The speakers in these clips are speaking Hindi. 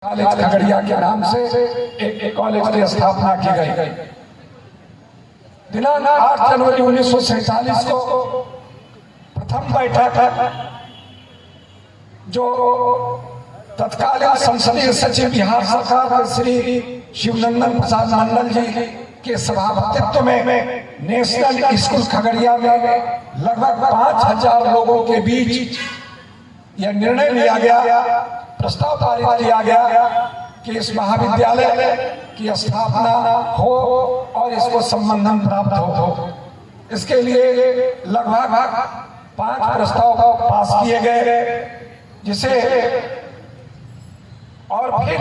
कॉलेज खगड़िया के नाम से एक कॉलेज की स्थापना की गई। दिनांक 8 जनवरी 1947 को प्रथम बैठक जो तत्कालीन संसदीय सचिव बिहार सरकार के श्री शिवनंदन प्रसाद मंडल जी के सभापतित्व में नेशनल स्कूल खगड़िया में लगभग 5000 लोगों के बीच यह निर्णय लिया गया, प्रस्ताव पारित किया गया कि इस महाविद्यालय की स्थापना हो और इसको संबंधन प्राप्त हो। इसके लिए लगभग 5 प्रस्ताव पास किए गए, जिसे और फिर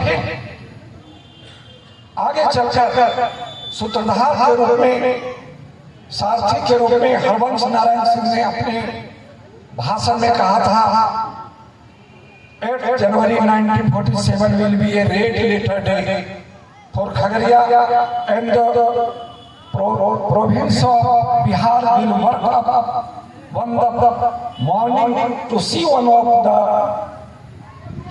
आगे चलकर सूत्रधार के रूप में, सारथी के रूप में हरवंश नारायण सिंह ने अपने भाषण में कहा था 8 जनवरी 1947 will be a red letter day for Khagaria and the province of Bihar will work up one the morning to see one of the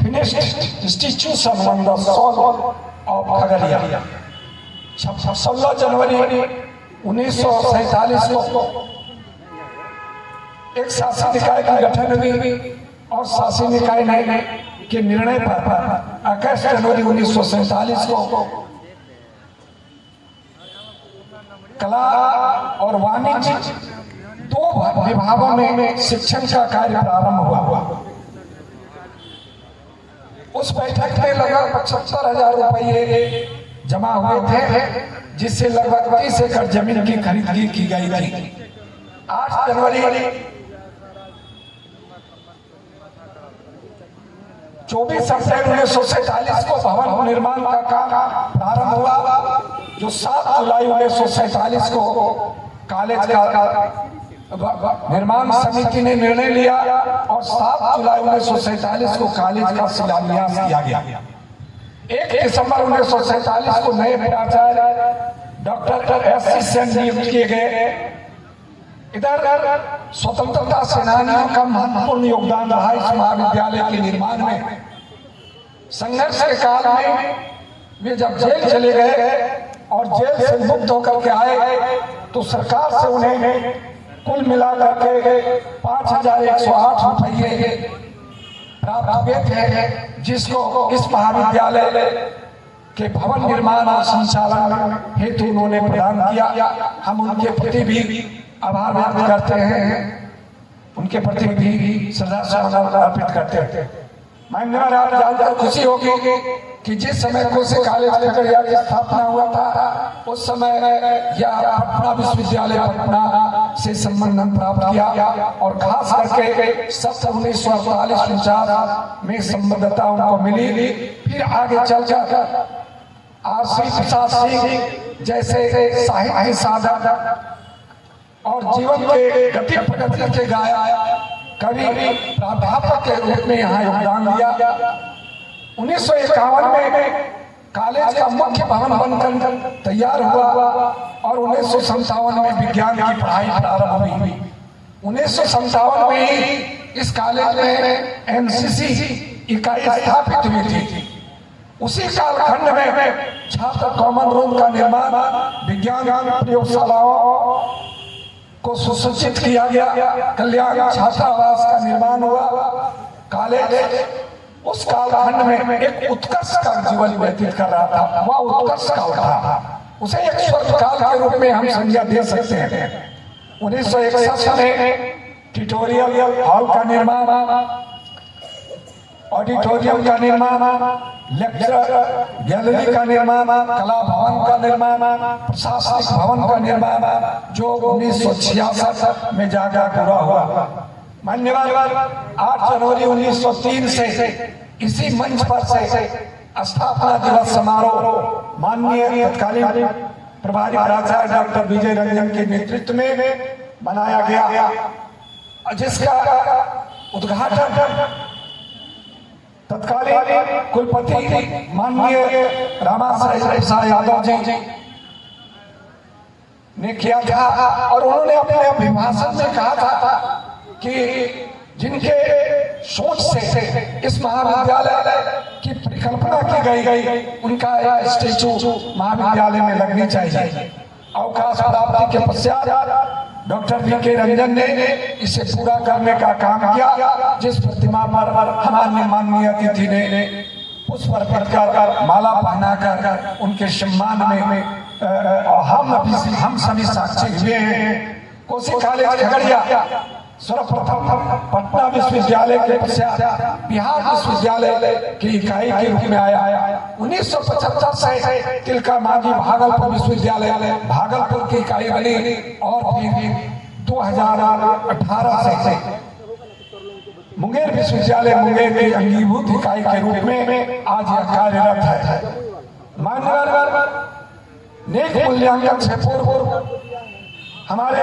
finished institution on the soil of Khagaria। 16 जनवरी 1947 को एक शासी निकाय का गठन हुई और शासी निकाय ने के निर्णय पर 21 जनवरी 1947 को कला और वाणिज्य 2 विभागों में शिक्षण का कार्य प्रारंभ हुआ। उस बैठक में लगभग 75,000 रुपये जमा हुए थे, जिससे लगभग 30 एकड़ जमीन की खरीदारी की गई थी। 8 जनवरी 24 अप्रैल 1947 को भवन निर्माण का काम प्रारंभ हुआ, जो 7 जुलाई 1947 को कॉलेज का निर्माण समिति ने निर्णय लिया और 7 जुलाई 1947 को कॉलेज का शिलान्यास किया गया। 1 दिसंबर 1947 को नए प्राचार्य डॉक्टर एस.सी. सेन नियुक्त किए गए। इधर स्वतंत्रता सेनानियों का महत्वपूर्ण योगदान रहा इस महाविद्यालय के निर्माण में। संघर्ष के काल में वे जब जेल चले गए और जेल से मुक्त होकर के आए तो सरकार से उन्हें कुल मिलाकर के 5,108 रुपये प्राप्त हुए थे, जिसको इस महाविद्यालय के भवन निर्माण और संचालन हेतु उन्होंने प्रदान किया। हम उनके प्रति भी आभार व्यक्त करते हैं, उनके प्रति भी श्रद्धा सुमन अर्पित करते हैं। मान्यवर, आप जानकर खुशी होगी कि जिस समय कोसे कॉलेज खगड़िया की स्थापना हुआ था, उस समय यह पटना विश्वविद्यालय पटना से संबंधन प्राप्त किया और खास करके सत्र 1948-49 में संबद्धता उनको मिली। फिर आगे चलकर आर.सी. प्रसाद सिंह जैसे साहित्य साधक और जीवन के गति प्रगति के गायक कवि प्राध्यापक के रूप में यहाँ योगदान दिया। 1951 में कॉलेज का मुख्य भवन बनकर तैयार हुआ और 1957 में विज्ञान की पढ़ाई प्रारंभ हुई। 1957 में ही इस कॉलेज में एनसीसी इकाई स्थापित हुई थी। उसी कालखंड में छात्र कॉमन रूम का निर्माण, विज्ञान प्रयोगशालाओं को सुसज्जित किया गया, कल्याण छात्रावास का निर्माण हुआ। कॉलेज उस कालखंड में एक उत्कर्ष का जीवन व्यतीत कर रहा था। वह उत्कर्ष काल था, उसे एक स्वर्ग काल के रूप में हम संज्ञा दे सकते हैं। 1961 में ट्यूटोरियल हॉल का निर्माण, ऑडिटोरियम का निर्माण, लेक्चर गैलरी का निर्माण, कला भवन का निर्माण, प्रशासनिक भवन का निर्माण, जो 1966 में जाकर पूरा हुआ। मान्यवर, 8 जनवरी 1903 से इसी मंच पर से स्थापना दिवस समारोह माननीय तत्कालीन प्रभारी प्राचार्य डॉक्टर विजय रंजन के नेतृत्व में बनाया गया, जिसका उद्घाटन तत्कालीन कुलपति माननीय रामाशय प्रसाद यादव जी ने किया था। और उन्होंने अपने अभिभाषण में कहा था कि जिनके सोच से इस महाविद्यालय की परिकल्पना की गई। उनका एक स्टेचू महाविद्यालय में लगनी चाहिए। अवकाश प्राप्ति के पश्चात डॉक्टर वी.के. रंजन ने इसे पूरा करने का काम किया, जिस प्रतिमा पर हमारे माननीय अतिथि ने पुष्प अर्पित कर माला पहनाकर उनके सम्मान में हम सभी साक्षी हुए हैं। कोसी कॉलेज खगड़िया सर्वप्रथम पटना विश्वविद्यालय के पश्चात बिहार विश्वविद्यालय की इकाई के रूप में आया। 1975 से तिलका मांझी भागलपुर विश्वविद्यालय भागलपुर की इकाई बनी और फिर 2018 से मुंगेर विश्वविद्यालय मुंगेर की अंगीभूत इकाई के रूप में आज यह कार्यरत है। मान्यवर नेक मूल्यांकन से पूर्व हमारे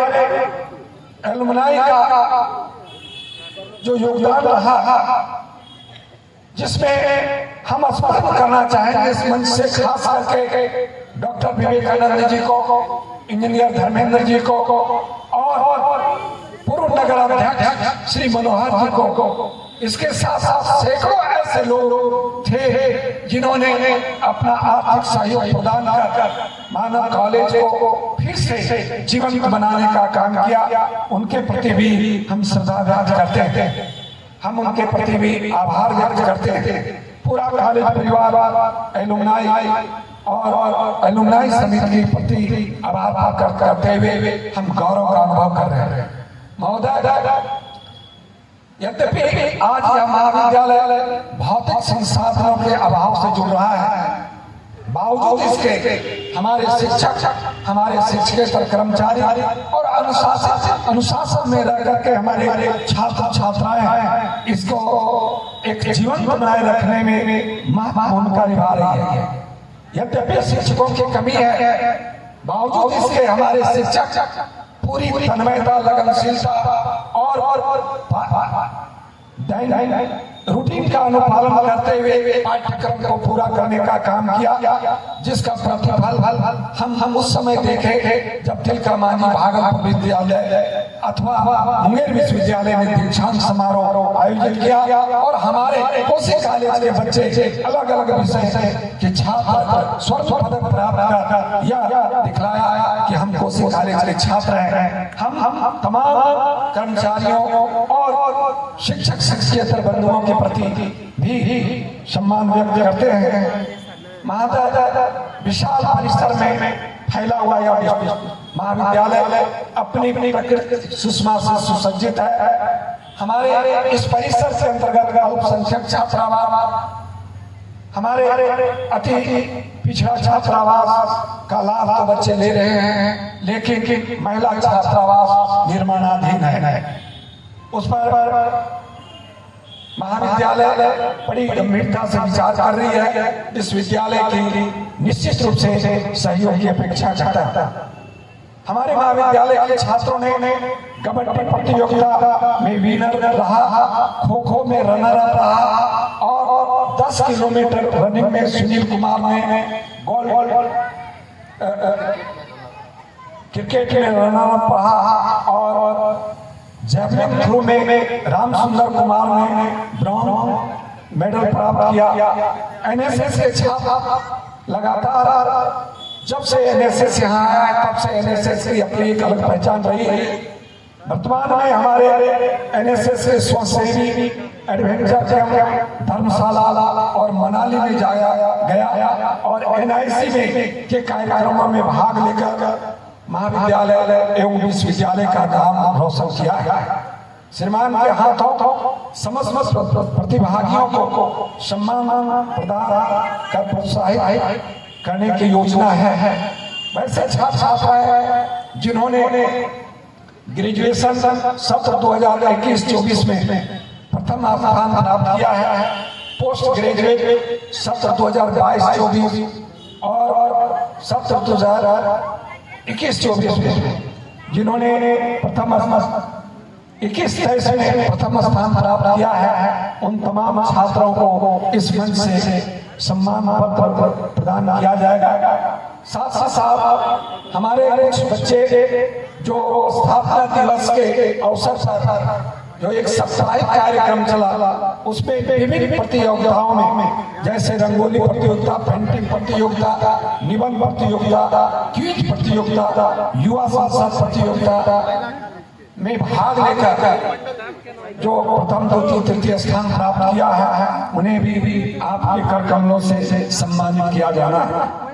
एलुमनाई का जो योगदान रहा, जिसमें हम स्मरण करना चाहेंगे इस मंच से, खास करके डॉक्टर विवेकानंद जी को, इंजीनियर धर्मेंद्र जी को और पूर्व नगर अध्यक्ष श्री मनोहर जी को। इसके साथ साथ सैकड़ों ऐसे लोग थे जिन्होंने अपना आर्थिक सहयोग प्रदान कर मानव कॉलेज को फिर से जीवंत बनाने का काम किया। उनके प्रति भी हम श्रद्धा व्यक्त करते हैं, हम उनके प्रति भी आभार व्यक्त करते हैं। पूरा कॉलेज परिवार एलुमनाई और एलुमनाई समिति के प्रति आभार करते हुए हम गौरव का अनुभव कर रहे हैं। महोदय, यद्यपि आज यह महाविद्यालय भौतिक संसाधनों के अभाव से जुड़ रहा है, बावजूद इसके हमारे शिक्षक, हमारे शिक्षकेतर कर्मचारी और अनुशासन में रह करके हमारे छात्र छात्राएं इसको एक जीवन बनाए रखने में महत्वपूर्ण भूमिका निभा रही है। यद्यपि शिक्षकों की कमी है, बावजूद इसके हमारे शिक्षक पूरी तन्मयता, लगनशीलता और रूटीन का अनुपालन करते हुए पाठ्यक्रम को पूरा करने का काम किया, जिसका प्रतिफल हम उस समय देखे जब तिलका मांझी भागलपुर विद्यालय अथवा मुंगेर विश्वविद्यालय में दीक्षांत समारोह आयोजित किया और हमारे कोसी कॉलेज के बच्चे अलग अलग विषय के छात्र स्वर्ण पदक प्राप्त कर यह दिखलाया कि हम कोसी कॉलेज के छात्र हैं। हम तमाम कर्मचारियों और शिक्षक शिक्षकेतर बंधुओं के प्रति भी सम्मान व्यक्त करते हैं। महाविद्यालय विशाल परिसर में फैला हुआ यह महाविद्यालय अपनी प्रकृति सुषमा से सुसज्जित है। हमारे इस परिसर से अंतर्गत अल्पसंख्यक छात्रावास, हमारे अति पिछड़ा छात्रावास का लाभ तो बच्चे ले रहे हैं, लेकिन महिला छात्रावास निर्माणाधीन है। उस पर महाविद्यालय बड़ी गंभीरता से विचार कर रही है। इस विद्यालय की निश्चित रूप से सहयोग की अपेक्षा करता है। हमारे महाविद्यालय के छात्रों ने कबड्डी प्रतियोगिता में विनर रहा, खो खो में रनर अप रहा और 10 किलोमीटर रनिंग में सुनील कुमार ने गोल्ड, क्रिकेट में रनर अप रहा और जैवलिन थ्रो में रामसुंदर कुमार ने ब्रॉन्ज मेडल प्राप्त किया। एनएसएस के छात्र लगातार जब से एनएसएस यहाँ आया तब से एनएसएस की अपनी एक अलग पहचान रही है। वर्तमान में हमारे एनएसएस के स्वसेवी एडवेंचर कैंप धर्मशाला और मनाली में जाया गया और एनआईसी में के कार्यक्रमों में भाग लेकर महाविद्यालय एवं विश्वविद्यालय का नाम रोशन किया है। श्रीमान के हाथों समस्त प्रतिभागियों को सम्मान प्रदान कर प्रोत्साहित करने की योजना है। वैसे छात्र छात्राएं जिन्होंने ग्रेजुएशन सत्र 2021-24 में प्रथम स्थान प्राप्त किया है, पोस्ट ग्रेजुएट सत्र 2022-24 और सत्र 2021-24 में जिन्होंने प्रथम 21-23 में प्रथम स्थान प्राप्त किया है, उन तमाम छात्रों को इस मंच से सम्मान पत्र प्रदान किया जाएगा। साथ साथ हमारे कुछ बच्चे जो स्थापना दिवस के अवसर पर जो एक साप्ताहिक कार्यक्रम चला, उसमें विभिन्न प्रतियोगिताओं में जैसे रंगोली प्रतियोगिता, पेंटिंग प्रतियोगिता, निबंध प्रतियोगिता, क्विज प्रतियोगिता, युवा संसद प्रतियोगिता में भाग लेकर जो प्रथम द्वितीय तृतीय स्थान प्राप्त किया है, उन्हें भी आपके कर कमलों से सम्मानित किया जाना है।